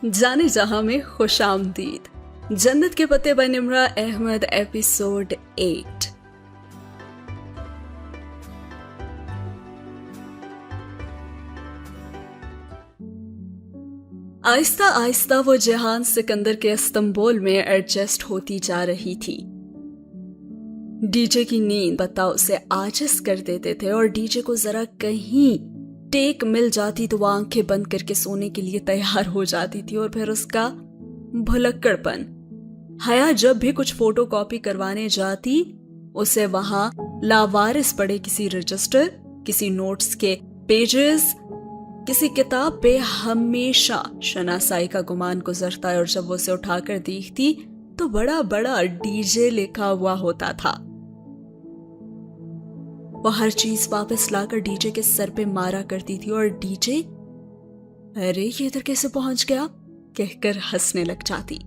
जाने जहां में खुश आमदीद। जन्नत के पत्ते बाय निम्रा अहमद एपिसोड 8। आहिस्ता आहिस्ता वो जहान सिकंदर के इस्तांबुल में एडजस्ट होती जा रही थी। डीजे की नींद पता उसे आजिज कर देते थे और डीजे को जरा कहीं टेक मिल जाती तो वो आंखें बंद करके सोने के लिए तैयार हो जाती थी। और फिर उसका भुलक्कड़पन। हया जब भी कुछ फोटो कॉपी करवाने जाती उसे वहां लावारिस पड़े किसी रजिस्टर, किसी नोट्स के पेजेस, किसी किताब पे हमेशा शनासाई का गुमान गुजरता है। और जब वो उसे उठाकर देखती तो बड़ा बड़ा डीजे लिखा हुआ होता था। वो हर चीज वापस लाकर डीजे के सर पे मारा करती थी और डीजे अरे ये इधर कैसे पहुंच गया कहकर हंसने लग जाती।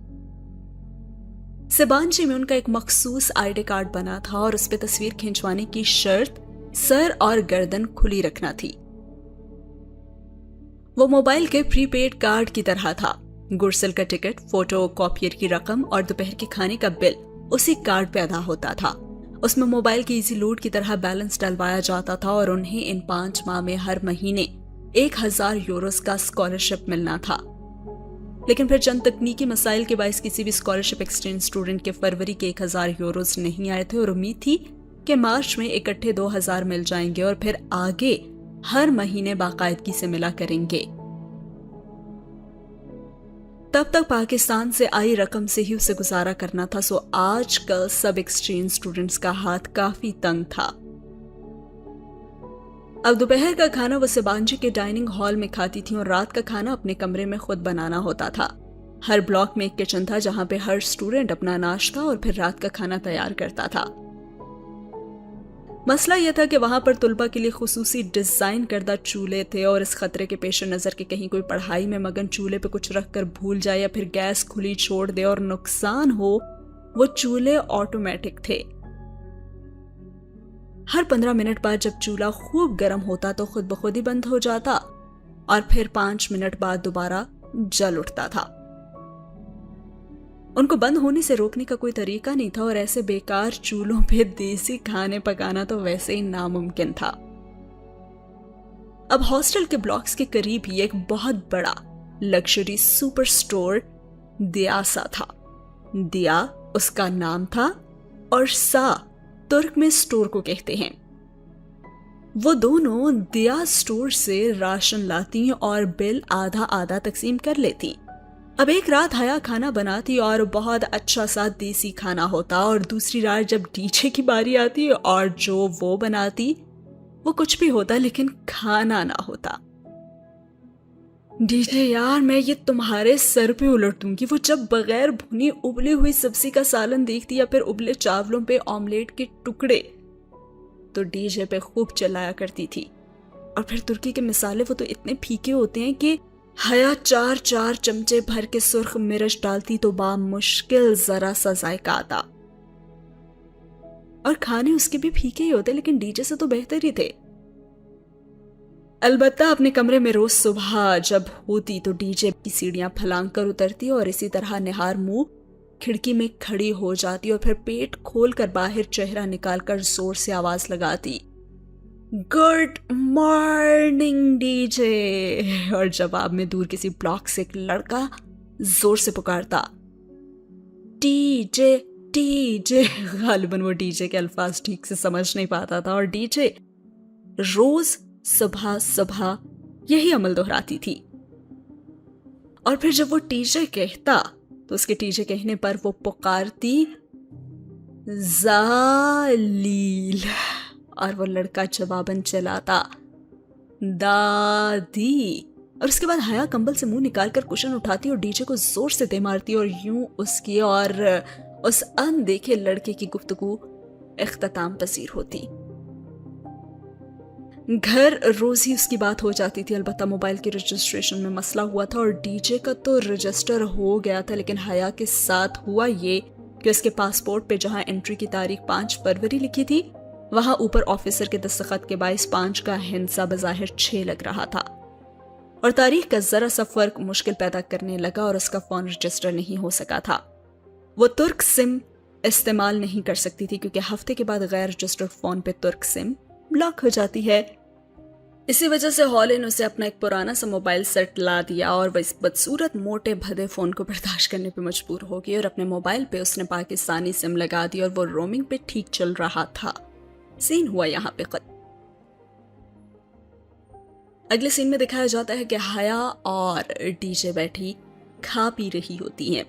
सिबांची में उनका एक मखसूस आईडी कार्ड बना था और उस पे तस्वीर खिंचवाने की शर्त सर और गर्दन खुली रखना थी। वो मोबाइल के प्रीपेड कार्ड की तरह था। गुरसल का टिकट, फोटो कॉपियर की रकम और दोपहर के खाने का बिल उसी कार्ड पे अदा होता था। उसमें मोबाइल की इजी लूट की तरह बैलेंस डलवाया जाता था और उन्हें इन 5 माह में हर महीने 1000 यूरोस का स्कॉलरशिप मिलना था। लेकिन फिर चंद तकनीकी मसाइल के बायस किसी भी स्कॉलरशिप एक्सचेंज स्टूडेंट के फरवरी के 1000 यूरोस नहीं आए थे और उम्मीद थी कि मार्च में इकट्ठे 2000 मिल जाएंगे और फिर आगे हर महीने बाकायदगी से मिला करेंगे। तब तक पाकिस्तान से आई रकम से ही उसे गुजारा करना था। सो आजकल सब एक्सचेंज स्टूडेंट्स का हाथ काफी तंग था। अब दोपहर का खाना वो सिबांजी के डाइनिंग हॉल में खाती थी और रात का खाना अपने कमरे में खुद बनाना होता था। हर ब्लॉक में एक किचन था जहां पे हर स्टूडेंट अपना नाश्ता और फिर रात का खाना तैयार करता था। मसला यह था कि वहां पर तुलबा के लिए खुसूसी डिजाइन करदा चूल्हे थे और इस खतरे के पेश नजर के कहीं कोई पढ़ाई में मगन चूल्हे पे कुछ रख कर भूल जाए या फिर गैस खुली छोड़ दे और नुकसान हो, वो चूल्हे ऑटोमेटिक थे। हर 15 मिनट बाद जब चूल्हा खूब गर्म होता तो खुद ब खुद ही बंद हो जाता और फिर 5 मिनट बाद दोबारा जल उठता था। उनको बंद होने से रोकने का कोई तरीका नहीं था और ऐसे बेकार चूल्हों पे देसी खाने पकाना तो वैसे ही नामुमकिन था। अब हॉस्टल के ब्लॉक्स के करीब ही एक बहुत बड़ा लग्जरी सुपर स्टोर दिया सा था। दिया उसका नाम था और सा तुर्क में स्टोर को कहते हैं। वो दोनों दिया स्टोर से राशन लाती और बिल आधा आधा तकसीम कर लेती। अब एक रात हया खाना बनाती और बहुत अच्छा सा देसी खाना होता और दूसरी रात जब डीजे की बारी आती और जो वो बनाती वो कुछ भी होता लेकिन खाना ना होता। डीजे यार मैं ये तुम्हारे सर पे उलट दूंगी। वो जब बगैर भुनी उबली हुई सब्जी का सालन देखती या फिर उबले चावलों पे ऑमलेट के टुकड़े तो डीजे पे खूब चलाया करती थी। और फिर तुर्की के मसाले वो तो इतने फीके होते हैं कि हया 4 चमचे भर के सुर्ख मिर्च डालती तो बामुश्किल जरा सा जायका आता। और खाने उसके भी फीके ही होते लेकिन डीजे से तो बेहतर ही थे। अलबत्ता अपने कमरे में रोज सुबह जब होती तो डीजे की सीढ़ियां फलांग कर उतरती और इसी तरह निहार मुंह खिड़की में खड़ी हो जाती और फिर पेट खोलकर बाहर चेहरा निकालकर जोर से आवाज लगाती, गुड मॉर्निंग डीजे। और जवाब में दूर किसी ब्लॉक से एक लड़का जोर से पुकारता, डीजे डीजे। गालिबन वो डीजे के अल्फाज ठीक से समझ नहीं पाता था और डीजे रोज सुबह सुबह यही अमल दोहराती थी। और फिर जब वो डीजे कहता तो उसके डीजे कहने पर वो पुकारती, जालील। और वो लड़का जवाबन चलाता, दादी। और उसके बाद हया कंबल से मुंह निकालकर कुशन उठाती और डीजे को जोर से दे मारती और यूं उसकी और उस अनदेखे लड़के की गुफ्तगू इख्तिताम पसीर होती। घर रोज ही उसकी बात हो जाती थी। अलबत्ता मोबाइल के रजिस्ट्रेशन में मसला हुआ था और डीजे का तो रजिस्टर हो गया था लेकिन हया के साथ हुआ ये कि उसके पासपोर्ट पे जहां एंट्री की तारीख 5 फरवरी लिखी थी वहां ऊपर ऑफिसर के दस्तखत के बाइस 5 का हिंसा बज़ाहिर 6 लग रहा था। اور تاریخ کا ذرا سا فرق مشکل پیدا کرنے لگا اور اس کا فون رجسٹر نہیں ہو سکا تھا۔ وہ ترک سم استعمال نہیں کر سکتی تھی کیونکہ ہفتے کے بعد غیر رجسٹرڈ فون پہ ترک سم بلاک ہو جاتی ہے۔ اسی وجہ سے ہالے نے اسے اپنا ایک پرانا سا موبائل سیٹ لا دیا اور وہ اس بدصورت موٹے بھدے فون کو برداشت کرنے پہ مجبور ہو گئی اور اپنے موبائل پہ اس نے پاکستانی سم لگا دی اور وہ رومنگ پہ ٹھیک چل رہا تھا۔ سین ہوا یہاں پہ ختم۔ اگلے سین میں دکھایا جاتا ہے کہ حیا اور ڈی جے بیٹھی کھا پی رہی ہوتی ہیں۔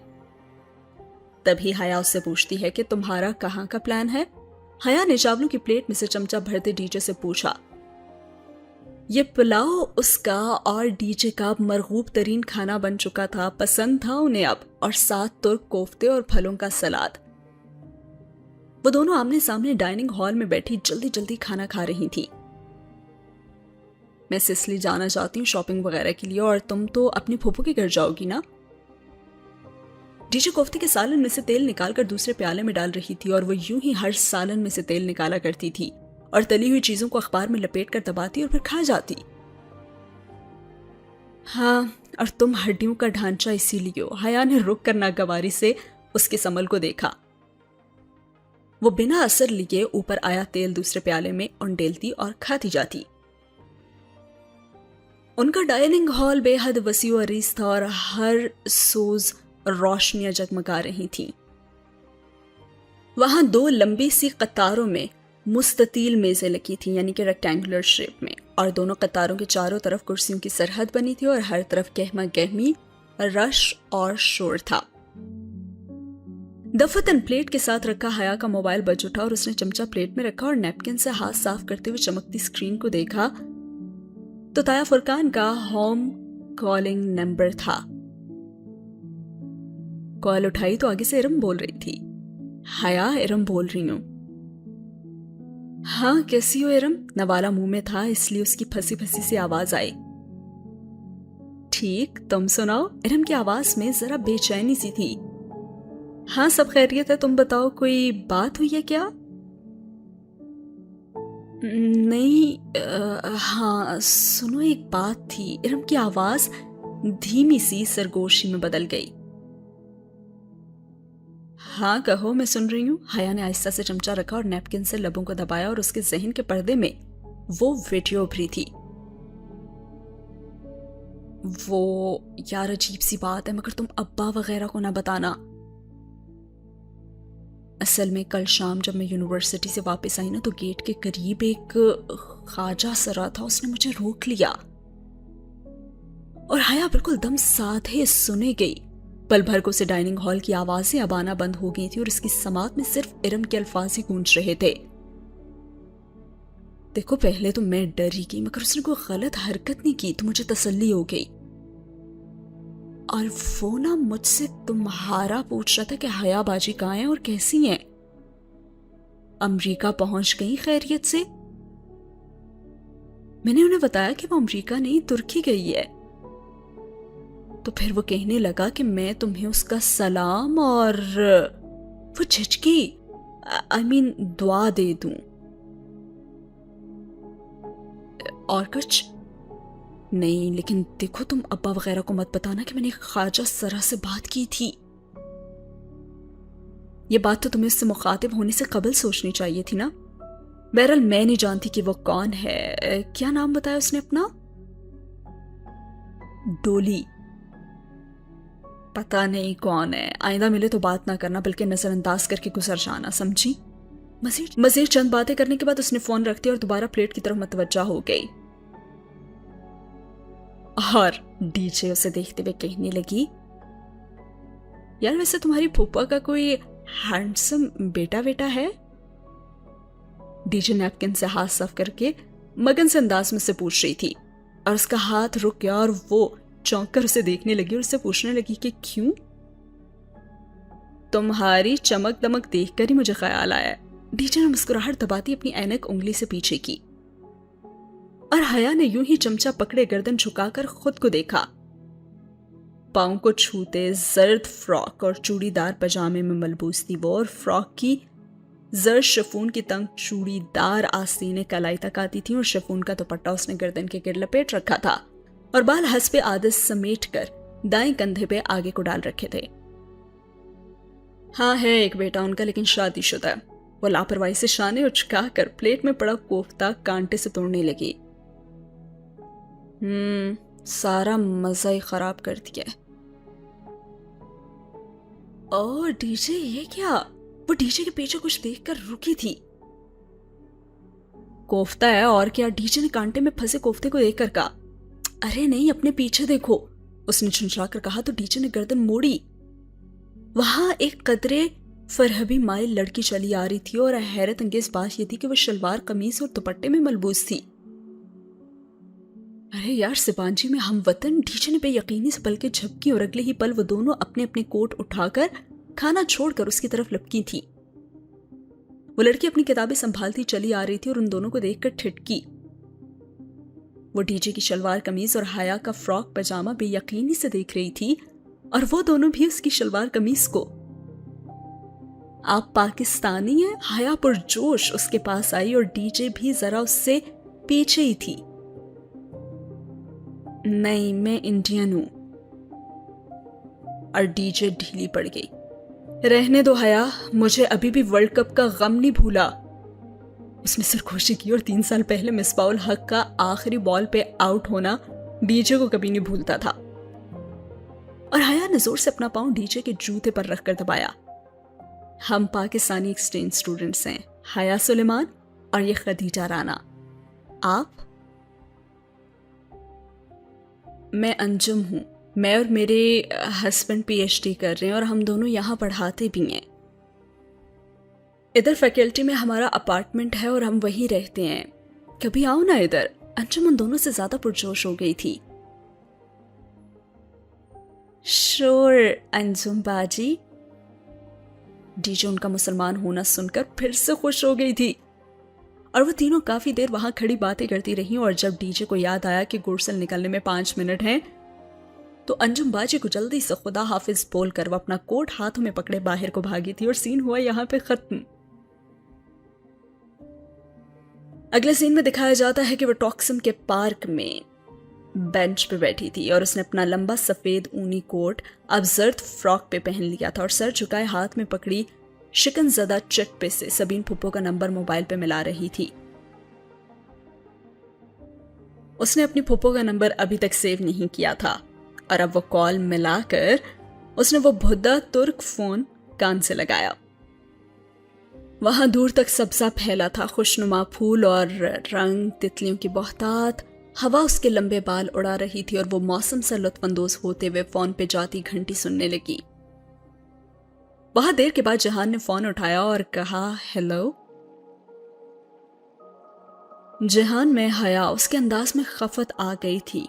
تبھی حیا اس سے پوچھتی ہے کہ تمہارا کہاں کا پلان ہے؟ حیا نے چاولوں کی پلیٹ میں سے چمچہ بھرتے ڈی جے سے پوچھا۔ یہ پلاؤ اس کا اور ڈی جے کا مرغوب ترین کھانا بن چکا تھا، پسند تھا انہیں اب، اور ساتھ ترک کوفتے اور پھلوں کا سلاد۔ وہ دونوں آمنے سامنے ڈائننگ ہال میں بیٹھی جلدی جلدی کھانا کھا رہی تھی۔ میں سسلی جانا چاہتی ہوں شاپنگ وغیرہ کے لیے، اور تم تو اپنی پھوپھو کے گھر جاؤ گی نا؟ ڈی جے کوفتے کے سالن میں سے تیل نکال کر دوسرے پیالے میں ڈال رہی تھی اور وہ یوں ہی ہر سالن میں سے تیل نکالا کرتی تھی اور تلی ہوئی چیزوں کو اخبار میں لپیٹ کر دباتی اور پھر کھا جاتی۔ ہاں، اور تم ہڈیوں کا ڈھانچہ اسی لیے ہو۔ حیا نے رک کر ناگواری سے اس کے سمل کو دیکھا۔ وہ بنا اثر لیے اوپر آیا تیل دوسرے پیالے میں انڈیلتی اور کھاتی جاتی۔ ان کا ڈائننگ ہال بے حد وسیع و عریض تھا اور ہر سوز روشنیاں جگمگا رہی تھیں۔ وہاں دو لمبی سی قطاروں میں مستطیل میزیں لگی تھیں، یعنی کہ ریکٹینگولر شیپ میں، اور دونوں قطاروں کے چاروں طرف کرسیوں کی سرحد بنی تھی اور ہر طرف گہما گہمی رش اور شور تھا۔ دفتن پلیٹ کے ساتھ رکھا حیا کا موبائل بج اٹھا اور اس نے چمچہ پلیٹ میں رکھا اور نیپکن سے ہاتھ صاف کرتے ہوئے چمکتی اسکرین کو دیکھا تو تایا فرقان کا ہوم کالنگ نمبر تھا۔ کال اٹھائی تو آگے سے ارم بول رہی تھی۔ حیا، ارم بول رہی ہوں۔ ہاں، کیسی ہو ارم؟ نوالا منہ میں تھا اس لیے اس کی پھنسی پھنسی سی آواز آئی۔ ٹھیک، تم سناؤ؟ ارم کی آواز میں ذرا بے چینی سی تھی۔ ہاں، سب خیریت ہے، تم بتاؤ کوئی بات ہوئی ہے کیا؟ نہیں، ہاں سنو، ایک بات تھی۔ ارم کی آواز دھیمی سی سرگوشی میں بدل گئی۔ ہاں کہو، میں سن رہی ہوں۔ حیا نے آہستہ سے چمچہ رکھا اور نیپکن سے لبوں کو دبایا اور اس کے ذہن کے پردے میں وہ ویڈیو ابھری تھی۔ وہ یار عجیب سی بات ہے، مگر تم ابا وغیرہ کو نہ بتانا۔ اصل میں کل شام جب میں یونیورسٹی سے واپس آئی نا تو گیٹ کے قریب ایک خواجہ سرا تھا، اس نے مجھے روک لیا اور حیا بالکل دم سادھے سنے گئی۔ پل بھر کو اسے ڈائننگ ہال کی آوازیں اب آنا بند ہو گئی تھی اور اس کی سماعت میں صرف ارم کے الفاظ ہی گونج رہے تھے۔ دیکھو، پہلے تو میں ڈر ہی گئی، مگر اس نے کوئی غلط حرکت نہیں کی تو مجھے تسلی ہو گئی۔ اور وہ نا مجھ سے تمہارا پوچھ رہا تھا کہ حیا باجی کہاں ہیں اور کیسی ہیں؟ امریکہ پہنچ گئی خیریت سے؟ میں نے انہیں بتایا کہ وہ امریکہ نہیں ترکی گئی ہے۔ تو پھر وہ کہنے لگا کہ میں تمہیں اس کا سلام اور وہ جھجکی دعا دے دوں۔ اور کچھ نہیں، لیکن دیکھو تم ابا وغیرہ کو مت بتانا کہ میں نے خواجہ سرا سے بات کی تھی۔ یہ بات تو تمہیں اس سے مخاطب ہونے سے قبل سوچنی چاہیے تھی نا۔ بہرحال میں نہیں جانتی کہ وہ کون ہے۔ کیا نام بتایا اس نے اپنا؟ ڈولی۔ پتہ نہیں کون ہے، آئندہ ملے تو بات نہ کرنا بلکہ نظر انداز کر کے گزر جانا، سمجھی؟ مزید چند باتیں کرنے کے بعد اس نے فون رکھ دیا اور دوبارہ پلیٹ کی طرف متوجہ ہو گئی۔ اور ڈی جے اسے دیکھتے ہوئے کہنے لگی، یار ویسے تمہاری پھوپھا کا کوئی ہینڈسم بیٹا ہے؟ ڈی جے نیپکن سے ہاتھ صاف کر کے مگن سے انداز میں سے پوچھ رہی تھی اور اس کا ہاتھ رک گیا اور وہ چونک کر اسے دیکھنے لگی اور اسے پوچھنے لگی کہ کیوں؟ تمہاری چمک دمک دیکھ کر ہی مجھے خیال آیا ہے۔ ڈی جے نے مسکراہٹ دباتی اپنی اینک انگلی سے پیچھے کی اور حیا نے یوں ہی چمچہ پکڑے گردن جھکا کر خود کو دیکھا۔ پاؤں کو چھوتے زرد فراک اور چوڑی دار پجامے میں ملبوس تھی وہ، اور فراک کی زرد شفون کی تنگ چوڑی دار آستینیں کلائی تک آتی تھیں اور شفون کا دوپٹہ اس نے گردن کے گرد لپیٹ رکھا تھا اور بال حسب عادت سمیٹ کر دائیں کندھے پہ آگے کو ڈال رکھے تھے۔ ہاں ہے ایک بیٹا ان کا، لیکن شادی شدہ ہے۔ وہ لاپرواہی سے شانے اچکا کر پلیٹ میں پڑا کوفتہ کانٹے سے توڑنے لگی۔ سارا مزہ ہی خراب کر دیا۔ اور ڈی جے یہ کیا؟ وہ ڈی جے کے پیچھے کچھ دیکھ کر رکی تھی۔ کوفتہ ہے اور کیا؟ ڈی جے نے کانٹے میں پھنسے کوفتے کو دیکھ کر کہا۔ ارے نہیں، اپنے پیچھے دیکھو، اس نے چنچا کر کہا تو ڈی جے نے گردن موڑی۔ وہاں ایک قدرے فرہبی مائل لڑکی چلی آ رہی تھی، اور حیرت انگیز بات یہ تھی کہ وہ شلوار قمیص اور دوپٹے میں ملبوس تھی۔ ارے یار سبانجی میں ہم وطن! ڈی جے نے بے یقینی سے پلکیں جھپکی اور اگلے ہی پل وہ دونوں اپنے اپنے کوٹ اٹھا کر کھانا چھوڑ کر اس کی طرف لپکی تھی۔ وہ لڑکی اپنی کتابیں سنبھالتی چلی آ رہی تھی اور ان دونوں کو دیکھ کر ٹھٹکی۔ وہ ڈی جے کی شلوار قمیص اور حیا کا فراک پاجامہ بے یقینی سے دیکھ رہی تھی، اور وہ دونوں بھی اس کی شلوار قمیص کو۔ آپ پاکستانی ہیں؟ حیا پرجوش اس کے پاس آئی، اور ڈی جے بھی ذرا اس سے پیچھے ہی تھی۔ نہیں، میں انڈین ہوں۔ اور ڈی جے ڈھیلی پڑ گئی۔ رہنے دو حیا، مجھے ابھی بھی ورلڈ کپ کا غم نہیں بھولا۔ اس نے سرخوشی کی، اور 3 سال پہلے مصباح الحق کا آخری بال پہ آؤٹ ہونا ڈی جے کو کبھی نہیں بھولتا تھا۔ اور حیا نے زور سے اپنا پاؤں ڈی جے کے جوتے پر رکھ کر دبایا۔ ہم پاکستانی ایکسچینج اسٹوڈنٹس ہیں، حیا سلیمان اور یہ خدیجہ رانا۔ آپ؟ میں انجم ہوں۔ میں اور میرے ہسبینڈ پی ایچ ڈی کر رہے ہیں، اور ہم دونوں یہاں پڑھاتے بھی ہیں۔ ادھر فیکلٹی میں ہمارا اپارٹمنٹ ہے اور ہم وہیں رہتے ہیں، کبھی آؤ نا ادھر۔ انجم ان دونوں سے زیادہ پرجوش ہو گئی تھی۔ شور انجم باجی۔ ڈی جے ان کا مسلمان ہونا سن کر پھر سے خوش ہو گئی تھی، اور وہ تینوں کافی دیر وہاں کھڑی باتیں کرتی رہیں۔ اور جب ڈی جے کو یاد آیا کہ گورسل نکلنے میں 5 منٹ ہیں، تو انجم باجی کو جلدی سے خدا حافظ بول کر وہ اپنا کوٹ ہاتھوں میں پکڑے باہر کو بھاگی تھی، اور سین ہوا یہاں پہ ختم۔ اگلے سین میں دکھایا جاتا ہے کہ وہ ٹاکسم کے پارک میں بینچ پہ بیٹھی تھی، اور اس نے اپنا لمبا سفید اونی کوٹ اب زرد فراک پہ پہن لیا تھا، اور سر جھکائے ہاتھ میں پکڑی شکن زدہ چٹ پہ سے سبین پھپھو کا نمبر موبائل پہ ملا رہی تھی۔ اس نے اپنی پھپھو کا نمبر ابھی تک سیو نہیں کیا تھا، اور اب وہ کال ملا کر اس نے وہ بھدا ترک فون کان سے لگایا۔ وہاں دور تک سبزہ پھیلا تھا، خوشنما پھول اور رنگ، تتلیوں کی بہتات، ہوا اس کے لمبے بال اڑا رہی تھی، اور وہ موسم سے لطف اندوز ہوتے ہوئے فون پہ جاتی گھنٹی سننے لگی۔ بہت دیر کے بعد جہان نے فون اٹھایا اور کہا، ہیلو۔ جہان میں حیا اس کے انداز میں خفت آ گئی تھی۔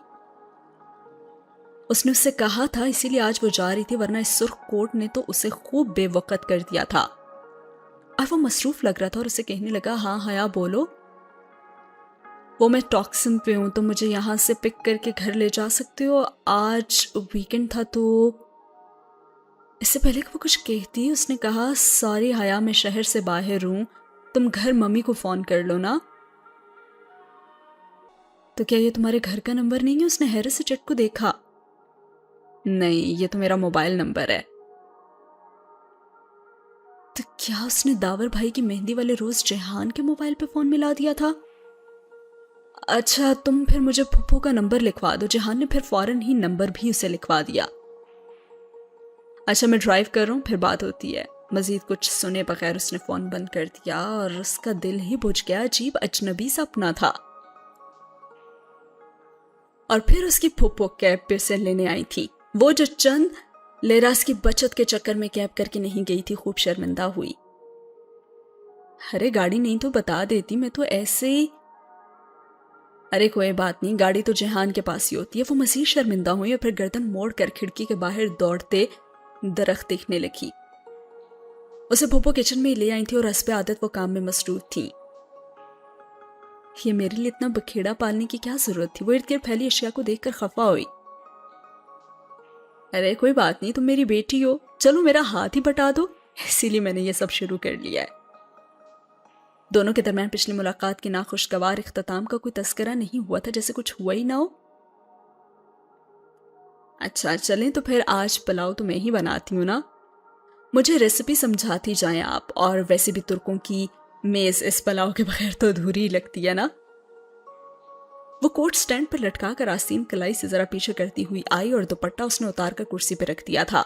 اس نے اس سے کہا تھا اسی لیے آج وہ جا رہی تھی، ورنہ اس سرخ کوٹ نے تو اسے خوب بے وقت کر دیا تھا۔ اور وہ مصروف لگ رہا تھا، اور اسے کہنے لگا، ہاں حیا بولو۔ وہ میں ٹاکسم پہ ہوں، تو مجھے یہاں سے پک کر کے گھر لے جا سکتے ہو؟ آج ویکنڈ تھا تو۔ اس سے پہلے کہ وہ کچھ کہتی اس نے کہا، سوری حیا میں شہر سے باہر ہوں، تم گھر ممی کو فون کر لو نا۔ تو کیا یہ تمہارے گھر کا نمبر نہیں ہے؟ اس نے حیرت سے چٹ کو دیکھا۔ نہیں، یہ تو میرا موبائل نمبر ہے۔ تو کیا اس نے داور بھائی کی مہندی والے روز جہان کے موبائل پہ فون ملا دیا تھا؟ اچھا تم پھر مجھے پھپھو کا نمبر لکھوا دو۔ جہان نے پھر فوراً ہی نمبر بھی اسے لکھوا دیا۔ اچھا میں ڈرائیو کر رہا ہوں، پھر بات ہوتی ہے۔ مزید کچھ سنے بغیر اس نے فون بند کر دیا، اور اس کا دل ہی بجھ گیا، عجیب اجنبی سا اپنا تھا۔ اور پھر اس کی پھپھو کیب پہ اسے لینے آئی تھی، وہ جو چند لیراس کی بچت کے چکر میں کیب کر کے نہیں گئی تھی، خوب شرمندہ ہوئی۔ ارے گاڑی نہیں تو بتا دیتی، میں تو ایسے ہی۔ ارے کوئی بات نہیں، گاڑی تو جہان کے پاس ہی ہوتی ہے۔ وہ مزید شرمندہ ہوئی، اور پھر گردن موڑ کر کھڑکی کے باہر دوڑتے درخت دیکھنے لگی۔ اسے پھپھو کچن میں ہی لے آئی تھی، اور حسب عادت وہ کام میں مصروف تھیں۔ یہ میرے لیے اتنا بکھیڑا پالنے کی کیا ضرورت تھی؟ وہ ارد گرد پھیلی اشیاء کو دیکھ کر خفا ہوئی۔ ارے کوئی بات نہیں، تم میری بیٹی ہو، چلو میرا ہاتھ ہی بٹا دو، اسی لیے میں نے یہ سب شروع کر لیا ہے۔ دونوں کے درمیان پچھلی ملاقات کے ناخوشگوار اختتام کا کوئی تذکرہ نہیں ہوا تھا، جیسے کچھ ہوا ہی نہ ہو۔ अच्छा चलें तो फिर आज पुलाव तो मैं ही बनाती हूँ ना, मुझे रेसिपी समझाती जाएं आप। और वैसे भी तुर्कों की मेज़ इस पुलाव के बगैर तो अधूरी ही लगती है ना। वो कोट स्टैंड पर लटका कर आसीम कलाई से जरा पीछे करती हुई आई और दुपट्टा उसने उतार कर कुर्सी पर रख दिया था।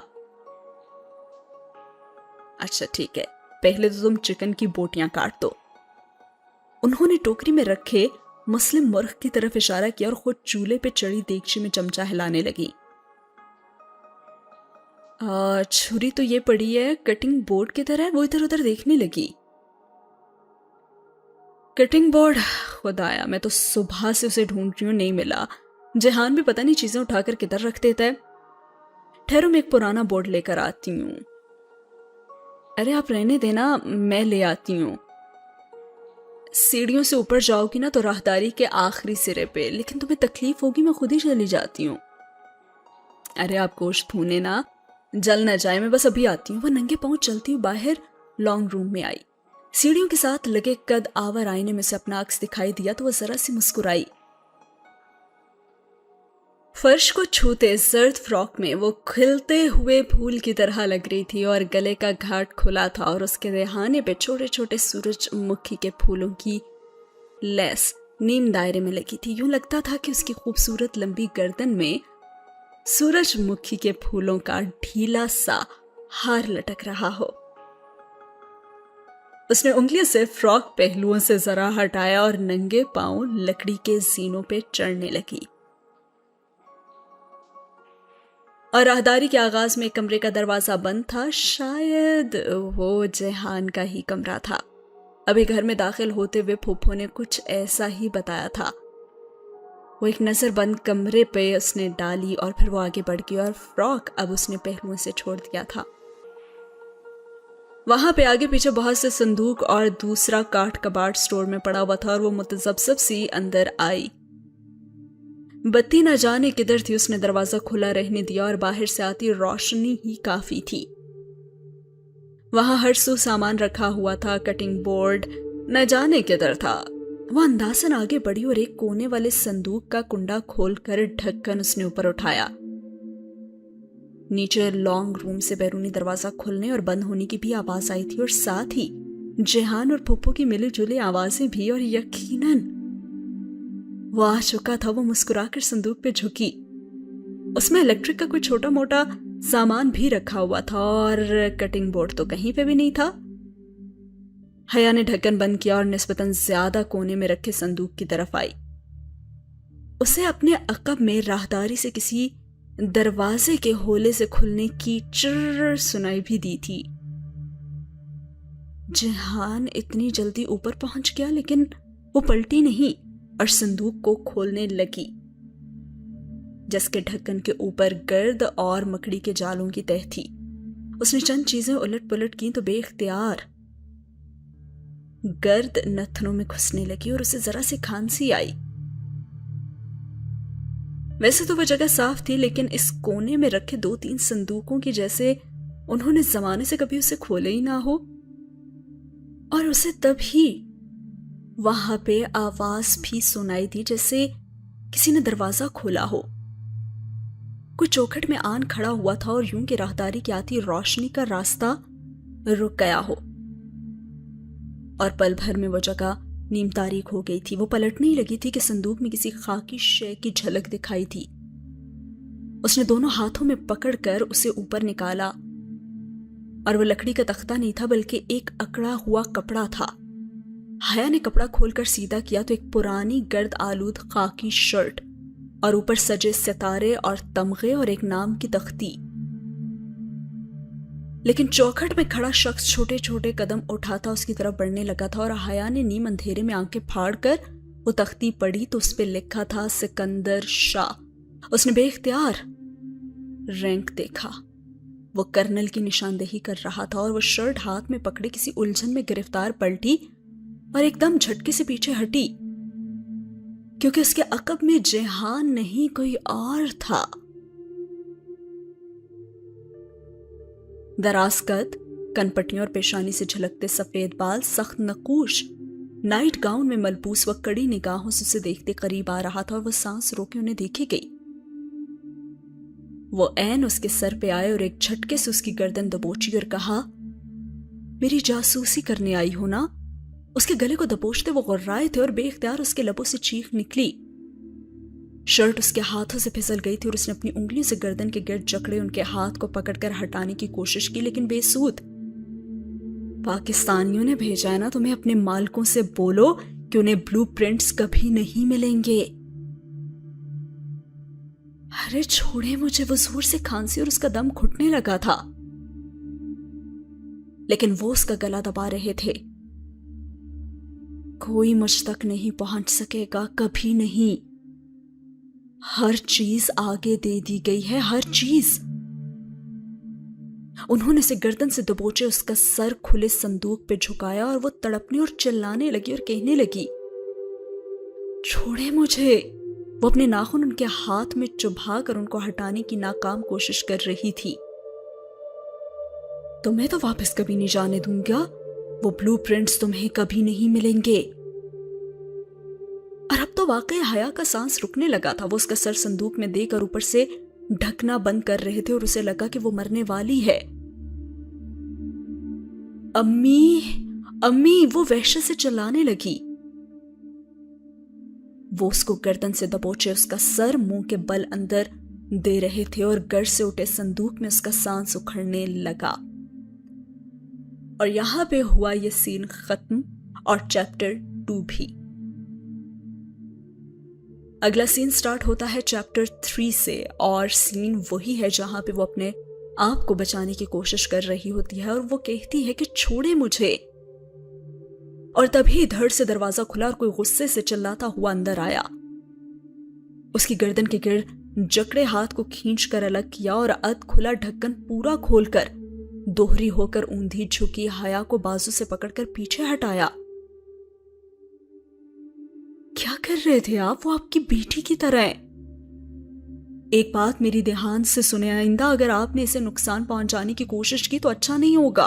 अच्छा ठीक है, पहले तो तुम चिकन की बोटियां काट दो। उन्होंने टोकरी में रखे मुस्लिम मुर्ग की तरफ इशारा किया और खुद चूल्हे पे चढ़ी देगची में चमचा हिलाने लगी। छुरी तो ये पड़ी है कटिंग बोर्ड की तरह, वो इधर उधर देखने लगी। कटिंग बोर्ड, खुदाया मैं तो सुबह से उसे ढूंढ रही हूँ, नहीं मिला। जहान भी पता नहीं चीजें उठाकर किधर रख देता है। ठहरो मैं एक पुराना बोर्ड लेकर आती हूँ। अरे आप रहने देना, मैं ले आती हूँ। सीढ़ियों से ऊपर जाओगी ना तो राहदारी के आखिरी सिरे पे, लेकिन तुम्हें तकलीफ होगी, मैं खुद ही चली जाती हूँ। अरे आप गोश्त भूने ना, जल न जाए, मैं बस अभी आती हूँ। वो नंगे पांव चलती हुई बाहर लॉन्ग रूम में आई। सीढ़ियों के साथ लगे कद आवर आईने में से अपना अक्स दिखाई दिया तो वह जरा सी मुस्कुराई। फर्श को छूते जर्द फ्रॉक में वो खिलते हुए फूल की तरह लग रही थी और गले का घाट खुला था और उसके दहाने पे छोटे छोटे सूरजमुखी के फूलों की लेस नीम दायरे में लगी थी। यूं लगता था कि उसकी खूबसूरत लंबी गर्दन में सूरजमुखी के फूलों का ढीला सा हार लटक रहा हो। उसने उंगलियों से फ्रॉक पहलुओं से जरा हटाया और नंगे पांव लकड़ी के जीनों पे चढ़ने लगी। और राहदारी के आगाज में कमरे का दरवाजा बंद था। शायद वो जहान का ही कमरा था। अभी घर में दाखिल होते हुए फूफो ने कुछ ऐसा ही बताया था। वो एक नजर बंद कमरे पे उसने डाली और फिर वो आगे बढ़ गई और फ्रॉक अब उसने पहलुओं से छोड़ दिया था। वहां पे आगे पीछे बहुत से संदूक और दूसरा काठ कबाड़ स्टोर में पड़ा हुआ था और वो मुतजब्जब सी अंदर आई। बत्ती न जाने किधर थी, उसने दरवाजा खुला रहने दिया और बाहर से आती रोशनी ही काफी थी। वहां हर सू सामान रखा हुआ था। कटिंग बोर्ड न जाने किधर था। वह अंदाजन आगे बढ़ी और एक कोने वाले संदूक का कुंडा खोलकर ढक्कन उसने ऊपर उठाया। नीचे लॉन्ग रूम से बैरूनी दरवाजा खुलने और बंद होने की भी आवाज आई थी और साथ ही जेहान और फुप्पो की मिली जुली आवाजें भी। और यकीनन वो आ चुका था। वो मुस्कुराकर संदूक पे झुकी। उसमें इलेक्ट्रिक का कोई छोटा मोटा सामान भी रखा हुआ था और कटिंग बोर्ड तो कहीं पे भी नहीं था। हया ने ढक्कन बंद किया और निस्बतन ज्यादा कोने में रखे संदूक की तरफ आई। उसे अपने अकब में राहदारी से किसी दरवाजे के होले से खुलने की चिर्र सुनाई भी दी थी। जहान इतनी जल्दी ऊपर पहुंच गया, लेकिन वो पलटी नहीं और संदूक को खोलने लगी जिसके ढक्कन के ऊपर गर्द और मकड़ी के जालों की तह थी। उसने चंद चीजें उलट पुलट की तो बेख्तियार गर्द नथनों में घुसने लगी और उसे जरा सी खांसी आई। वैसे तो वह जगह साफ थी, लेकिन इस कोने में रखे 2-3 संदूकों की जैसे उन्होंने जमाने से कभी उसे खोले ही ना हो। और उसे तभी वहां पे आवाज भी सुनाई दी जैसे किसी ने दरवाजा खोला हो। कोई चौखट में आन खड़ा हुआ था और यूं कि राहदारी की आती रोशनी का रास्ता रुक गया हो और पल भर में वो जगह नीम तारीख हो गई थी। वो पलटने ही लगी थी कि संदूक में किसी खाकी शय की झलक दिखाई थी। उसने दोनों हाथों में पकड़कर उसे ऊपर निकाला और वो लकड़ी का तख्ता नहीं था बल्कि एक अकड़ा हुआ कपड़ा था। हया ने कपड़ा खोलकर सीधा किया तो एक पुरानी गर्द आलूद खाकी शर्ट और ऊपर सजे सितारे और तमगे और एक नाम की तख्ती। लेकिन चौखट में खड़ा शख्स छोटे छोटे कदम उठाता उसकी तरफ बढ़ने लगा था और हया ने नीम अंधेरे में आंखें फाड़कर वो तख्ती पड़ी तो उस पर लिखा था सिकंदर शाह। उसने बेख्तियार रैंक देखा। वो कर्नल की निशानदेही कर रहा था और वो शर्ट हाथ में पकड़े किसी उलझन में गिरफ्तार पलटी और एकदम झटके से पीछे हटी क्योंकि उसके अकब में जेहान नहीं कोई और था। दराज कद, कनपट्टियों और पेशानी से झलकते सफेद बाल, सख्त नकूश नाइट गाउन में मलबूस व कड़ी निगाहों से उसे देखते करीब आ रहा था और वो सांस रोके उन्हें देखे गई। वो ऐन उसके सर पे आए और एक झटके से उसकी गर्दन दबोची और कहा, मेरी जासूसी करने आई हो ना? उसके गले को दबोचते वो गुर्राए थे और बेख्तियार उसके लबों से चीख निकली। शर्ट उसके हाथों से फिसल गई थी और उसने अपनी उंगलियों से गर्दन के गिर्द जकड़े उनके हाथ को पकड़कर हटाने की कोशिश की, लेकिन बेसूद। पाकिस्तानियों ने भेजा है ना तुम्हें, अपने मालिकों से बोलो कि उन्हें ब्लूप्रिंट्स कभी नहीं मिलेंगे। अरे छोड़े मुझे, वो जोर से खांसी और उसका दम घुटने लगा था, लेकिन वो उसका गला दबा रहे थे। कोई मुझ तक नहीं पहुंच सकेगा, कभी नहीं। हर चीज आगे दे दी गई है, हर चीज। उन्होंने उसे गर्दन से दबोचे उसका सर खुले संदूक पे झुकाया और वो तड़पने और चिल्लाने लगी और कहने लगी, छोड़े मुझे। वो अपने नाखून उनके हाथ में चुभा कर उनको हटाने की नाकाम कोशिश कर रही थी। तुम्हें तो वापस कभी नहीं जाने दूंगा, वो ब्लूप्रिंट्स तुम्हें कभी नहीं मिलेंगे। और अब तो वाकई हया का सांस रुकने लगा था। वो उसका सर संदूक में देकर ऊपर से ढकना बंद कर रहे थे और उसे लगा कि वो मरने वाली है। अम्मी, अम्मी, वो वहशत से चिल्लाने लगी। वो उसको गर्दन से दबोचे उसका सर मुंह के बल अंदर दे रहे थे और गर्द से उठे संदूक में उसका सांस उखड़ने लगा। और यहां पे हुआ ये सीन खत्म और चैप्टर 2 भी। अगला सीन स्टार्ट होता है चैप्टर 3 से और सीन वही है जहां पे वो अपने आप को बचाने की कोशिश कर रही होती है और वो कहती है कि छोड़े मुझे। और तभी धड़ से दरवाजा खुला और कोई गुस्से से चिल्लाता हुआ अंदर आया। उसकी गर्दन के गिर्द जकड़े हाथ को खींचकर अलग किया और अध खुला ढक्कन पूरा खोलकर दोहरी होकर ऊंधी झुकी हया को बाजू से पकड़कर पीछे हटाया। क्या कर रहे थे आप? वो आपकी बेटी की तरह है। एक बात मेरी ध्यान से सुने, आइंदा अगर आपने इसे नुकसान पहुंचाने की कोशिश की तो अच्छा नहीं होगा।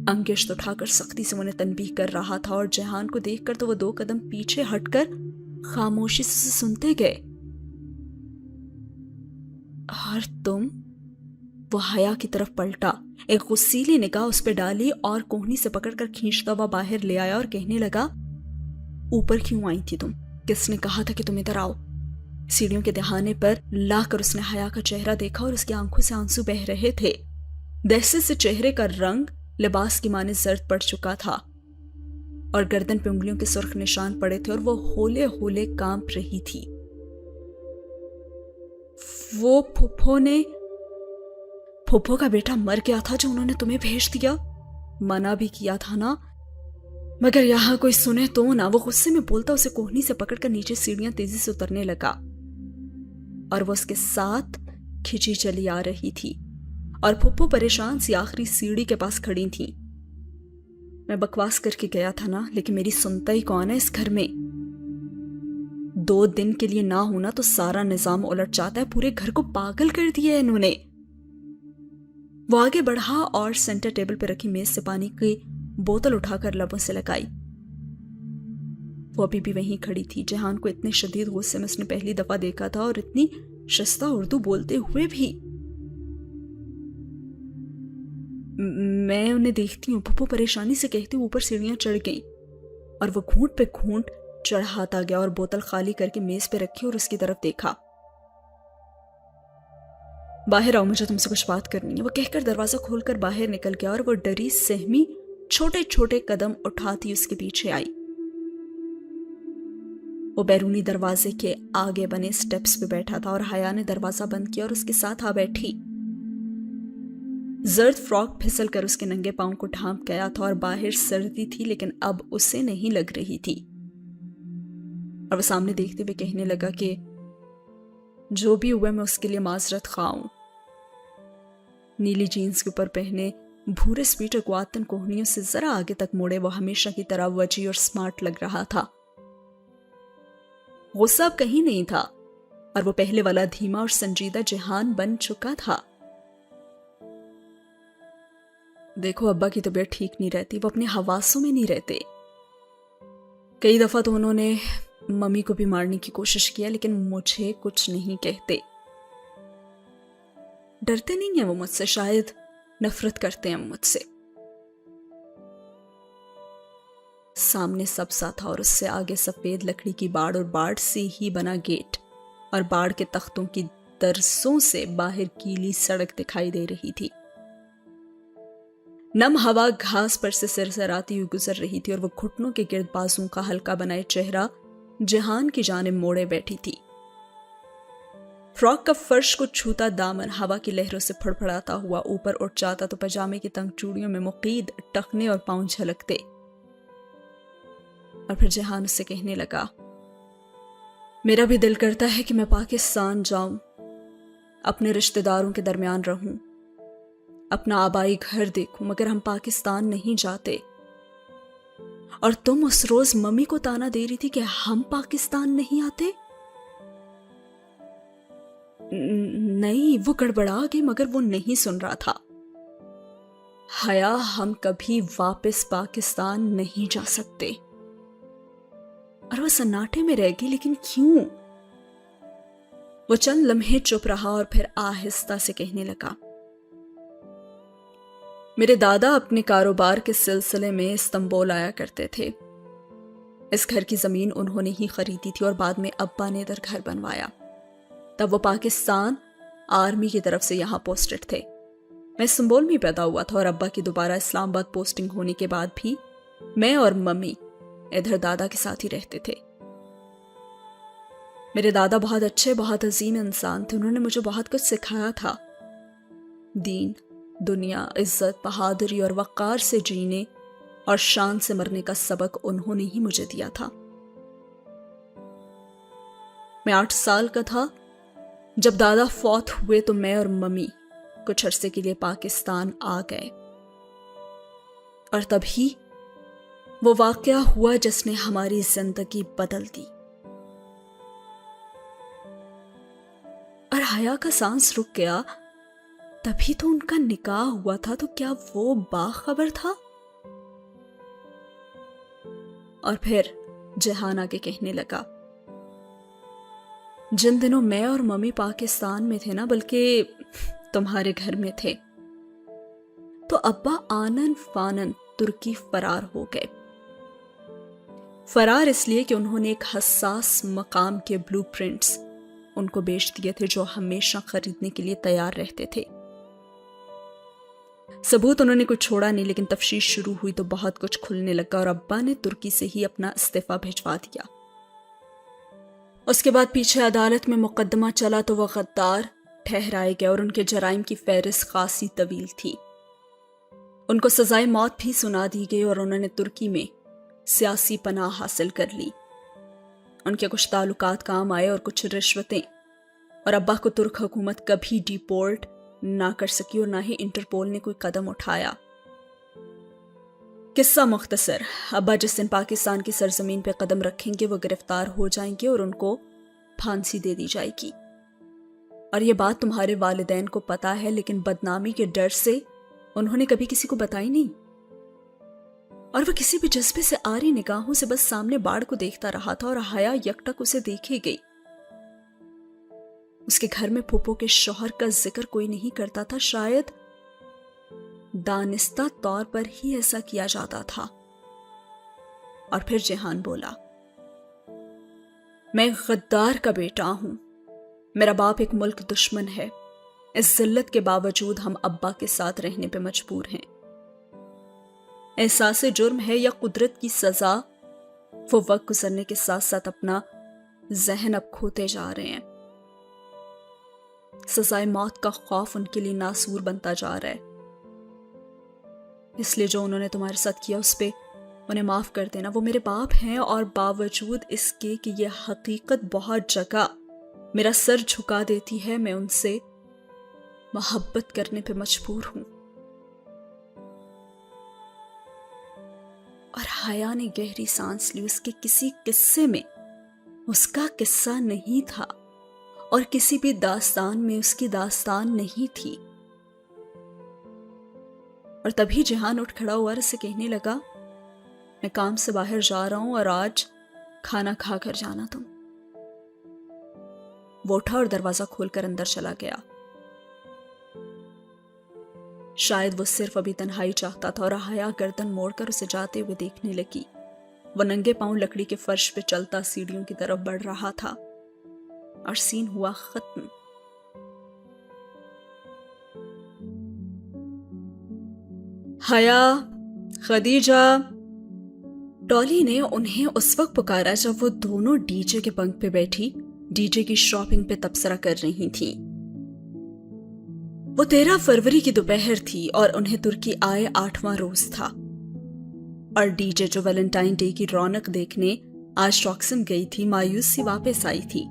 अंकिश उठाकर सख्ती से उन्हें तनबीह कर रहा था और जहान को देखकर तो वो 2 कदम पीछे हटकर खामोशी से सुनते गए। और तुम? वो हया की तरफ पलटा, एक गुस्सीली निगाह उस पर डाली और कोहनी से पकड़कर खींचता हुआ बाहर ले आया और कहने लगा, ऊपर क्यों आई थी तुम? किसने कहा था कि तुम इधर आओ? सीढ़ियों के दहाने पर लाकर उसने हया का चेहरा देखा और उसकी आंखों से आंसू बह रहे थे। दहशत से चेहरे का रंग लिबास की माने जर्द पड़ चुका था और गर्दन पे उंगलियों के सुर्ख निशान पड़े थे और वो होले होले कांप रही थी। वो फुफ्फो का बेटा मर गया था जो उन्होंने तुम्हें भेज दिया। मना भी किया था ना, मगर यहां कोई सुने तो ना। वो गुस्से में बोलता उसे कोहनी से पकड़कर नीचे सीढ़ियां तेजी से उतरने लगा और वो उसके साथ खिंची चली आ रही थी और फुप्पो परेशान सी आखिरी सीढ़ी के पास खड़ी थी। मैं बकवास करके गया था ना, लेकिन मेरी सुनता ही कौन है इस घर में? 2 दिन के लिए ना होना तो सारा निजाम उलट जाता है। पूरे घर को पागल कर दिया है इन्होंने। वो आगे बढ़ा और सेंटर टेबल पर रखी मेज से पानी की बोतल उठाकर लबों से लगाई। वो अभी भी वहीं खड़ी थी। जहान को इतने शदीद गुस्से में उसने पहली दफा देखा था और इतनी शस्ता उर्दू बोलते हुए भी। मैं उन्हें देखती हूँ, पप्पू परेशानी से कहती हूँ। ऊपर सीढ़ियां चढ़ गई और वो घूंट पे घूंट चढ़ाता गया और बोतल खाली करके मेज पे रखी और उसकी तरफ देखा। बाहर आओ, मुझे तुमसे कुछ बात करनी है। वो कहकर दरवाजा खोलकर बाहर निकल गया और वो डरी सहमी छोटे छोटे कदम उठाती उसके पीछे आई। वो बैरूनी दरवाजे के आगे बने स्टेप्स पे बैठा था और हया ने दरवाजा बंद किया और उसके साथ आ बैठी। जर्द फ्रॉक फिसल कर उसके नंगे पांव को ढांप गया था और बाहर सर्दी थी, लेकिन अब उसे नहीं लग रही थी। और वो सामने देखते हुए कहने लगा कि जो भी हुआ मैं उसके लिए माजरत खा हूं। नीली जीन्स के ऊपर पहने भूरे स्वेटर को आतन कोहनियों से जरा आगे तक मोड़े वो हमेशा की तरह वजी और स्मार्ट लग रहा था। गुस्सा अब कहीं नहीं था और वो पहले वाला धीमा और संजीदा जहान बन चुका था। देखो, अब्बा की तबीयत ठीक नहीं रहती, वो अपने हवासों में नहीं रहते। कई दफा तो उन्होंने मम्मी को भी मारने की कोशिश किया, लेकिन मुझे कुछ नहीं कहते। डरते नहीं हैं वो मुझसे, शायद नफरत करते हैं मुझसे। सामने सब सा था और उससे आगे सफेद लकड़ी की बाड़ और बाड़ से ही बना गेट, और बाड़ के तख्तों की दरसों से बाहर गीली सड़क दिखाई दे रही थी। नम हवा घास पर से सरसराती हुई गुजर रही थी और वो घुटनों के गिर्द बाजू का हल्का बनाए चेहरा जहान की जानिब मोड़े बैठी थी। फ्रॉक का फर्श को छूता दामन हवा की लहरों से फड़फड़ाता हुआ ऊपर उठ जाता तो पजामे की तंग चूड़ियों में मुकीद टखने और पांव झलकते। और फिर जहान उससे कहने लगा, मेरा भी दिल करता है कि मैं पाकिस्तान जाऊं, अपने रिश्तेदारों के दरमियान रहूं, अपना आबाई घर देखूं, मगर हम पाकिस्तान नहीं जाते। और तुम उस रोज मम्मी को ताना दे रही थी कि हम पाकिस्तान नहीं आते। नहीं, वो गड़बड़ा गई, मगर वो नहीं सुन रहा था। हया, हम कभी वापस पाकिस्तान नहीं जा सकते। और वो सन्नाटे में रह गई, लेकिन क्यों? वो चंद लम्हे चुप रहा और फिर आहिस्ता से कहने लगा, मेरे दादा अपने कारोबार के सिलसिले में इस्तांबुल आया करते थे। इस घर की जमीन उन्होंने ही खरीदी थी और बाद में अब्बा ने इधर घर बनवाया। तब वो पाकिस्तान आर्मी की तरफ से यहां पोस्टेड थे। मैं इस्तांबुल में पैदा हुआ था और अब्बा की दोबारा इस्लामाबाद पोस्टिंग होने के बाद भी मैं और मम्मी इधर दादा के साथ ही रहते थे। मेरे दादा बहुत अच्छे, बहुत अजीम इंसान थे। उन्होंने मुझे बहुत कुछ सिखाया था। दीन, दुनिया, इज्जत, बहादुरी और वक़ार से जीने और शान से मरने का सबक उन्होंने ही मुझे दिया था। मैं 8 साल का था जब दादा फौत हुए तो मैं और मम्मी कुछ अरसे के लिए पाकिस्तान आ गए। और तभी वो वाकया हुआ जिसने हमारी जिंदगी बदल दी। और हया का सांस रुक गया। तभी तो उनका निकाह हुआ था, तो क्या वो बाखबर था? और फिर जहान आगे कहने लगा, जिन दिनों मैं और मम्मी पाकिस्तान में थे ना, बल्कि तुम्हारे घर में थे, तो अब्बा आनन फानन तुर्की फरार हो गए। फरार इसलिए कि उन्होंने एक हसास मकाम के ब्लूप्रिंट्स उनको बेच दिए थे जो हमेशा खरीदने के लिए तैयार रहते थे। सबूत उन्होंने कुछ छोड़ा नहीं, लेकिन तफ्तीश शुरू हुई तो बहुत कुछ खुलने लगा और अब्बा ने तुर्की से ही अपना इस्तीफा भिजवा दिया। उसके बाद पीछे अदालत में मुकदमा चला तो वह गद्दार ठहराए गए और उनके जराइम की फहरिस्त खासी तवील थी। उनको सजाए मौत भी सुना दी गई और उन्होंने तुर्की में सियासी पनाह हासिल कर ली। उनके कुछ ताल्लुकात काम आए और कुछ रिश्वतें, और अब्बा को तुर्क हुकूमत कभी डिपोर्ट ना कर सकी और ना ही इंटरपोल ने कोई कदम उठाया। किस्सा मुख्तसर, अब्बा जिस दिन पाकिस्तान की सरजमीन पे कदम रखेंगे वो गिरफ्तार हो जाएंगे और उनको फांसी दे दी जाएगी। और ये बात तुम्हारे वालिदैन को पता है, लेकिन बदनामी के डर से उन्होंने कभी किसी को बताई नहीं। और वह किसी भी जज्बे से आ रही निगाहों से बस सामने बाढ़ को देखता रहा था और हया यकटक उसे देखे गई। उसके घर में फूफो के शौहर का जिक्र कोई नहीं करता था, शायद दानिस्ता तौर पर ही ऐसा किया जाता था। और फिर जहान बोला, मैं गद्दार का बेटा हूं, मेरा बाप एक मुल्क दुश्मन है। इस जिल्लत के बावजूद हम अब्बा के साथ रहने पे मजबूर हैं। एहसास जुर्म है या कुदरत की सजा, वो वक्त गुजरने के साथ साथ अपना जहन अब खोते जा रहे हैं। सजाए मौत का खौफ उनके लिए नासूर बनता जा रहा है। इसलिए जो उन्होंने तुम्हारे साथ किया उस पे उन्हें माफ कर देना। वो मेरे बाप हैं और बावजूद इसके कि ये हकीकत बहुत जगह मेरा सर झुका देती है, मैं उनसे मोहब्बत करने पे मजबूर हूं। और हया ने गहरी सांस ली। उसके किसी किस्से में उसका किस्सा नहीं था और किसी भी दास्तान में उसकी दास्तान नहीं थी। और तभी जहान उठ खड़ा हुआ और उसे कहने लगा, मैं काम से बाहर जा रहा हूं और आज खाना खा कर जाना तुम। वो उठा और दरवाजा खोलकर अंदर चला गया। شاید وہ صرف ابھی تنہائی چاہتا تھا اور حیا گردن موڑ کر اسے جاتے ہوئے دیکھنے لگی۔ وہ ننگے پاؤں لکڑی کے فرش پہ چلتا سیڑھیوں کی طرف بڑھ رہا تھا اور سین ہوا ختم۔ حیا، خدیجہ، ڈالی نے انہیں اس وقت پکارا جب وہ دونوں ڈی جے کے بنک پہ بیٹھی ڈی جے کی شاپنگ پہ تبصرہ کر رہی تھیں۔ وہ 13 فروری کی دوپہر تھی اور انہیں ترکی آئے 8واں روز تھا، اور ڈی جے جو ویلنٹائن ڈے کی رونق دیکھنے آج ٹاکسم گئی تھی مایوس سی واپس آئی تھی،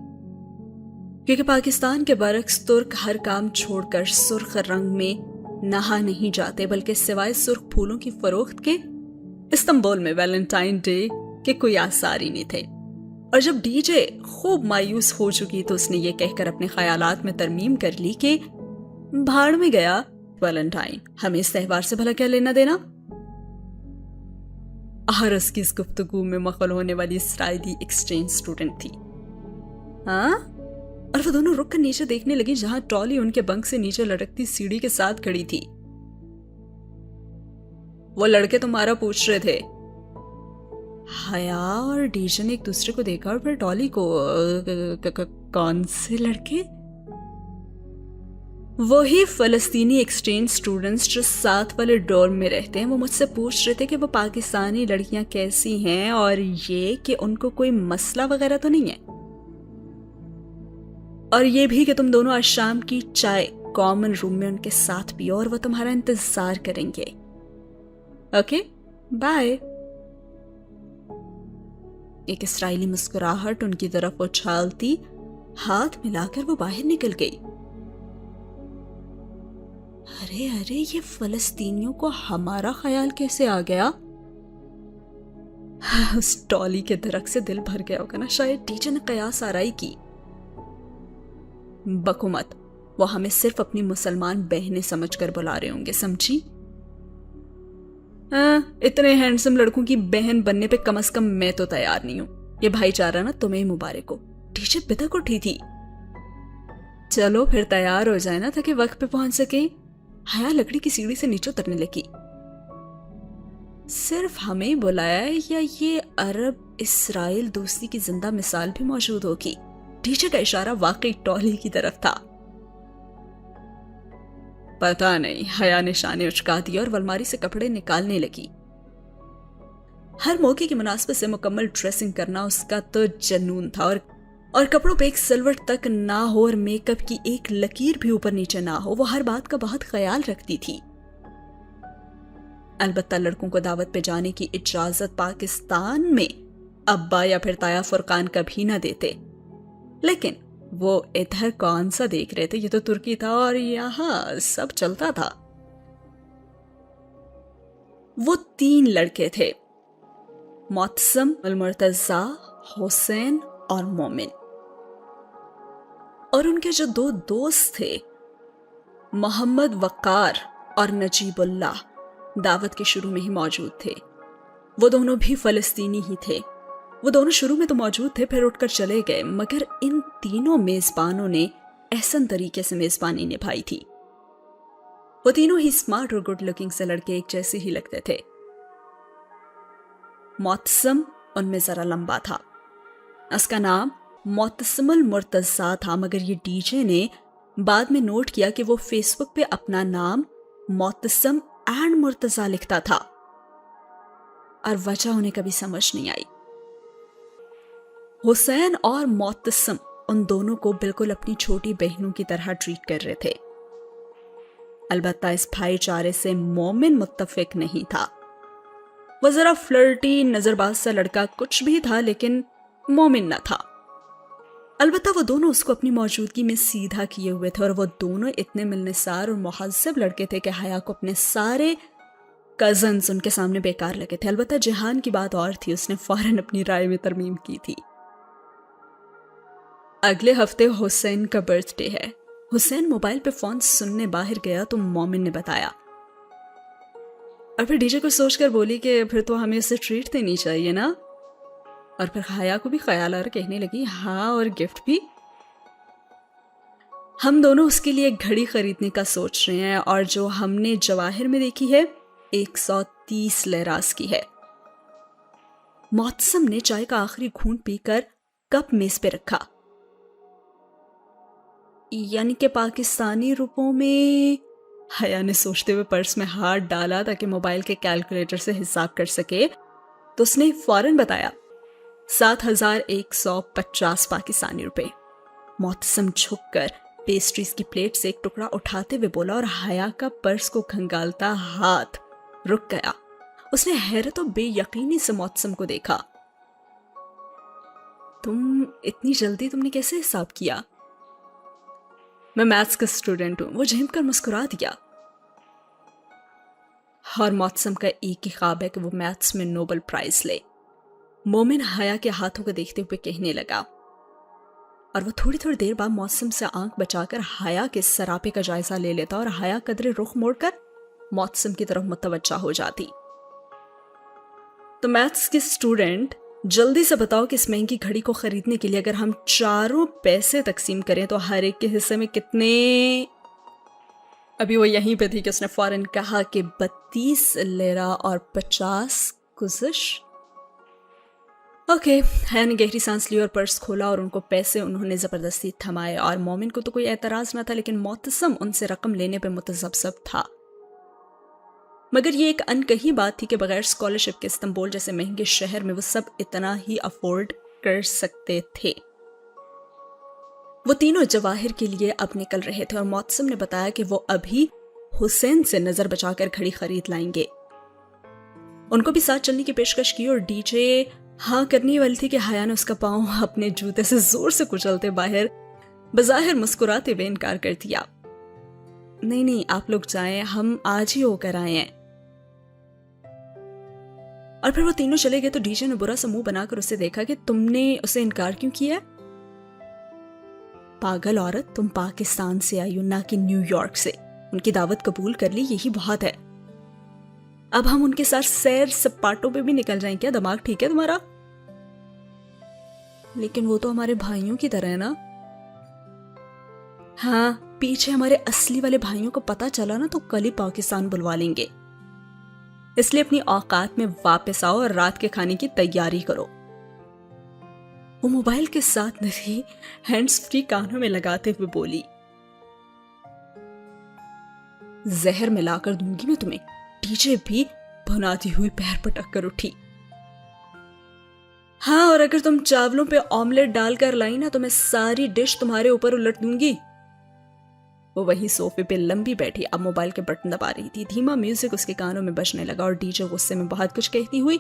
کیونکہ پاکستان کے برعکس ترک ہر کام چھوڑ کر سرخ رنگ میں نہا نہیں جاتے، بلکہ سوائے سرخ پھولوں کی فروخت کے استنبول میں ویلنٹائن ڈے کے کوئی آثار ہی نہیں تھے۔ اور جب ڈی جے خوب مایوس ہو چکی تو اس نے یہ کہہ کر اپنے خیالات میں ترمیم کر لی کہ بھاڑ میں گیا ویلنٹائن، ہمیں اس تہوار سے بھلا کیا لینا دینا۔ اور اس کی اس گفتگو میں مخل ہونے والی اسرائیلی ایکسچینج اسٹوڈنٹ تھی۔ ہاں؟ اور وہ دونوں رک کر نیچے دیکھنے لگی جہاں ٹالی ان کے بنک سے نیچے لڑکتی سیڑھی کے ساتھ کھڑی تھی۔ وہ لڑکے تمہارا پوچھ رہے تھے۔ حیا اور ڈی جے نے ایک دوسرے کو دیکھا اور پھر ٹالی کو کون سے لڑکے؟ وہی فلسطینی ایکسچینج اسٹوڈنٹس جو ساتھ والے ڈورم میں رہتے ہیں، وہ مجھ سے پوچھ رہے تھے کہ وہ پاکستانی لڑکیاں کیسی ہیں اور یہ کہ ان کو کوئی مسئلہ وغیرہ تو نہیں ہے، اور یہ بھی کہ تم دونوں آج شام کی چائے کامن روم میں ان کے ساتھ پیو اور وہ تمہارا انتظار کریں گے۔ Okay bye. ایک اسرائیلی مسکراہٹ ان کی طرف اچھالتی ہاتھ ملا کر وہ باہر نکل گئی۔ ارے یہ فلسطینیوں کو ہمارا خیال کیسے آ گیا؟ اس ٹالی کے درخت سے دل بھر گیا ہوگا نا، شاید ٹیچر نے قیاس آرائی کی۔ بکومت، وہ ہمیں صرف اپنی مسلمان بہنیں سمجھ کر بلا رہے ہوں گے، سمجھی؟ اتنے ہینڈسم لڑکوں کی بہن بننے پہ کم از کم میں تو تیار نہیں ہوں۔ یہ بھائی چارہ نا تمہیں مبارک ہو۔ ٹیچر بدک اٹھی تھی۔ چلو پھر تیار ہو جائے نا تاکہ وقت پہ پہنچ سکے۔ حیا لکڑی کی سیڑھی سے نیچے اترنے لگی۔ صرف ہمیں بلایا ہے یا یہ عرب اسرائیل دوستی کی زندہ مثال بھی موجود ہوگی؟ ٹیچر کا اشارہ واقعی ٹالی کی طرف تھا۔ پتا نہیں، حیا نے شانے اچکا دیا اور الماری سے کپڑے نکالنے لگی۔ ہر موقع کی مناسبت سے مکمل ڈریسنگ کرنا اس کا تو جنون تھا، اور کپڑوں پہ ایک سلوٹ تک نہ ہو اور میک اپ کی ایک لکیر بھی اوپر نیچے نہ ہو، وہ ہر بات کا بہت خیال رکھتی تھی۔ البتہ لڑکوں کو دعوت پہ جانے کی اجازت پاکستان میں ابا یا پھر تایا فرقان کبھی نہ دیتے، لیکن وہ ادھر کون سا دیکھ رہے تھے؟ یہ تو ترکی تھا اور یہاں سب چلتا تھا۔ وہ 3 لڑکے تھے، معتصم، المرتضی، حسین اور مومن، اور ان کے جو 2 دوست تھے محمد وقار اور نجیب اللہ، دعوت کے شروع میں ہی موجود تھے۔ وہ دونوں بھی فلسطینی ہی تھے۔ وہ دونوں شروع میں تو موجود تھے، پھر اٹھ کر چلے گئے، مگر ان تینوں میزبانوں نے احسن طریقے سے میزبانی نبھائی تھی۔ وہ تینوں ہی اسمارٹ اور گڈ لکنگ سے لڑکے ایک جیسے ہی لگتے تھے۔ معتصم ان میں ذرا لمبا تھا، اس کا نام معتصم المرتضی تھا، مگر یہ ڈی جے نے بعد میں نوٹ کیا کہ وہ فیس بک پہ اپنا نام معتصم اینڈ مرتضی لکھتا تھا، اور وجہ انہیں کبھی سمجھ نہیں آئی۔ حسین اور معتصم ان دونوں کو بالکل اپنی چھوٹی بہنوں کی طرح ٹریٹ کر رہے تھے۔ البتہ اس بھائی چارے سے مومن متفق نہیں تھا۔ وہ ذرا فلرٹی نظر باز سا لڑکا کچھ بھی تھا، لیکن مومن نہ تھا۔ البتہ وہ دونوں اس کو اپنی موجودگی میں سیدھا کیے ہوئے تھے، اور وہ دونوں اتنے ملنسار اور مہذب لڑکے تھے کہ حیا کو اپنے سارے کزنز ان کے سامنے بیکار لگے تھے۔ البتہ جہان کی بات اور تھی، اس نے فوراً اپنی رائے میں ترمیم کی تھی۔ اگلے ہفتے حسین کا برتھ ڈے ہے۔ حسین موبائل پہ فون سننے باہر گیا تو مومن نے بتایا، اور پھر ڈی جے کو سوچ کر بولی کہ پھر تو ہمیں اسے ٹریٹ دینی چاہیے نا، اور پھر حیا کو بھی خیال آ رہا، کہنے لگی ہاں اور گفٹ بھی۔ ہم دونوں اس کے لیے ایک گھڑی خریدنے کا سوچ رہے ہیں اور جو ہم نے جواہر میں دیکھی ہے 130 لیراس کی ہے۔ معتصم نے چائے کا آخری گھونٹ پی کر کپ میز پہ رکھا۔ یعنی کہ پاکستانی روپوں میں؟ حیا نے سوچتے ہوئے پرس میں ہاتھ ڈالا تاکہ موبائل کے کیلکولیٹر سے حساب کر سکے، تو اس نے فوراً بتایا 7150 پاکستانی روپے۔ معتصم جھک کر پیسٹریز کی پلیٹ سے ایک ٹکڑا اٹھاتے ہوئے بولا اور حیا کا پرس کو کھنگالتا ہاتھ رک گیا۔ اس نے حیرت و بے یقینی سے معتصم کو دیکھا۔ اتنی جلدی تم نے کیسے حساب کیا؟ میں میتھس کا اسٹوڈنٹ ہوں، وہ جھم کر مسکرا دیا۔ اور معتصم کا ایک ہی خواب ہے کہ وہ میتھس میں نوبل پرائز لے۔ مومن حیا کے ہاتھوں کو دیکھتے ہوئے کہنے لگا، اور وہ تھوڑی دیر بعد معتصم سے آنکھ بچا کر حیا کے سراپے کا جائزہ لے لیتا اور حیا قدرے رخ موڑ کر معتصم کی طرف متوجہ ہو جاتی۔ تو میتھس کی اسٹوڈنٹ، جلدی سے بتاؤ کہ اس مہنگی گھڑی کو خریدنے کے لیے اگر ہم چاروں پیسے تقسیم کریں تو ہر ایک کے حصے میں کتنے؟ ابھی وہ یہیں پہ تھی کہ اس نے فوراً کہا کہ 32 لیرا اور 50 گزش۔ اوکے، حیا نے گہری سانس لی اور پرس کھولا اور ان کو پیسے انہوں نے زبردستی تھمائے، اور مومن کو تو کوئی اعتراض نہ تھا، لیکن معتصم ان سے رقم لینے پہ متذبذب تھا۔ مگر یہ ایک انکہی بات تھی کہ بغیر اسکالرشپ کے استنبول جیسے مہنگے شہر میں وہ سب اتنا ہی افورڈ کر سکتے تھے۔ وہ تینوں جواہر کے لیے اب نکل رہے تھے اور معتصم نے بتایا کہ وہ ابھی حسین سے نظر بچا کر گھڑی خرید لائیں گے۔ ان کو بھی ساتھ چلنے کی پیشکش کی اور ڈی جے ہاں کرنے والی تھی کہ حیا نے اس کا پاؤں اپنے جوتے سے زور سے کچلتے باہر بظاہر مسکراتے ہوئے انکار کر دیا۔ نہیں، آپ لوگ جائیں، ہم آج ہی ہو کر آئے ہیں۔ اور پھر وہ تینوں چلے گئے تو ڈی جے نے برا سا منہ بنا کر اسے دیکھا کہ تم نے اسے انکار کیوں کیا؟ پاگل عورت، تم پاکستان سے آئی ہو نہ کہ نیو یارک سے۔ ان کی دعوت قبول کر لی، یہی بہت ہے۔ اب ہم ان کے ساتھ سیر سپاٹوں پہ بھی نکل جائیں، کیا دماغ ٹھیک ہے تمہارا؟ لیکن وہ تو ہمارے بھائیوں کی طرح ہے نا۔ ہاں، پیچھے ہمارے اصلی والے بھائیوں کو پتا چلا نا تو کل ہی پاکستان بلوا لیں گے، اس لیے اپنی اوقات میں واپس آؤ اور رات کے کھانے کی تیاری کرو۔ وہ موبائل کے ساتھ نہیں، ہینڈز فری کانوں میں لگاتے ہوئے بولی، زہر ملا کر دوں گی میں تمہیں۔ ڈی جے بھی بھناتی ہوئی پیر پٹک کر اٹھی۔ ہاں، اور اگر تم چاولوں پہ آملیٹ ڈال کر لائی نا تو میں ساری ڈش تمہارے اوپر الٹ دوں گی۔ وہ وہی صوفے پہ لمبی بیٹھی اب موبائل کے بٹن دبا رہی تھی۔ دھیما میوزک اس کے کانوں میں بجنے لگا اور ڈی جے غصے میں بہت کچھ کہتی ہوئی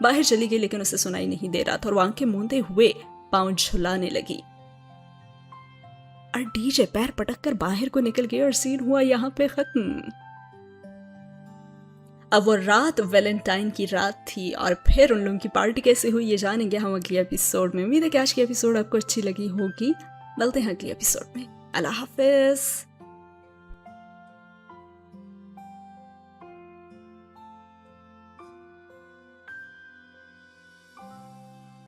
باہر چلی گئی، لیکن اسے سنائی نہیں دے رہا تھا اور وہ آنکھیں موندے ہوئے پاؤں جھلانے لگی۔ اور ڈی جے پیر پٹک کر باہر کو نکل گئی اور سین ہوا یہاں پہ ختم۔ اب وہ رات ویلنٹائن کی رات تھی اور پھر ان لوگوں کی پارٹی کیسے ہوئی یہ جانیں گے ہم اگلی ایپیسوڈ میں۔ امید ہے کہ آج کی ایپیسوڈ آپ کو اچھی لگی ہوگی۔ ملتے ہیں اگلی ایپیسوڈ میں۔ اللہ حافظ۔